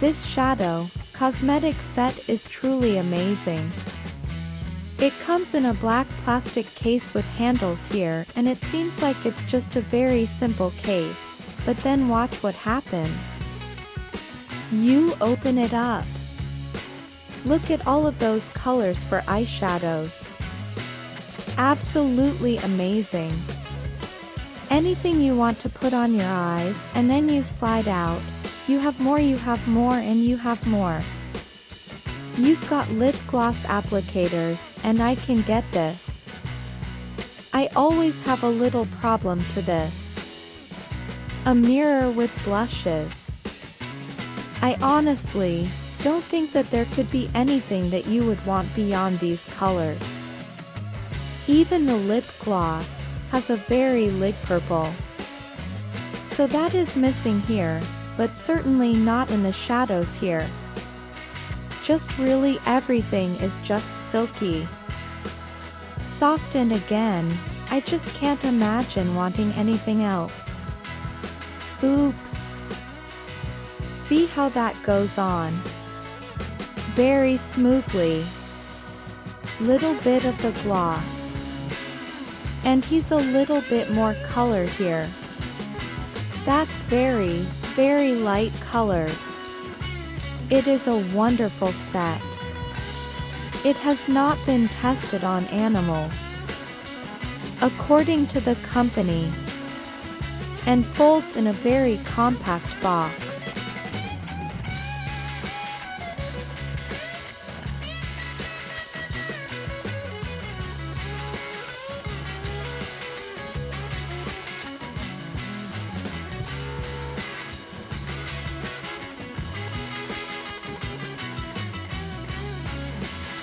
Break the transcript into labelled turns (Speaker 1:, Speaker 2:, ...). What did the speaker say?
Speaker 1: This shadow cosmetic set is truly amazing. It comes in a black plastic case with handles here, and it seems like it's just a very simple case, but then watch what happens. You open it up. Look at all of those colors for eyeshadows. Absolutely amazing. Anything you want to put on your eyes, and then you slide out. You have more, and you have more. You've got lip gloss applicators, and I can get this. I always have a little problem to this. A mirror with blushes. I honestly don't think that there could be anything that you would want beyond these colors. Even the lip gloss has a very light purple. So that is missing here, but certainly not in the shadows here. Just really everything is just silky. Soft, and again, I just can't imagine wanting anything else. Oops. See how that goes on? Very smoothly. Little bit of the gloss. And he's a little bit more colored here. That's very, very light colored. It is a wonderful set. It has not been tested on animals, according to the company, and folds in a very compact box.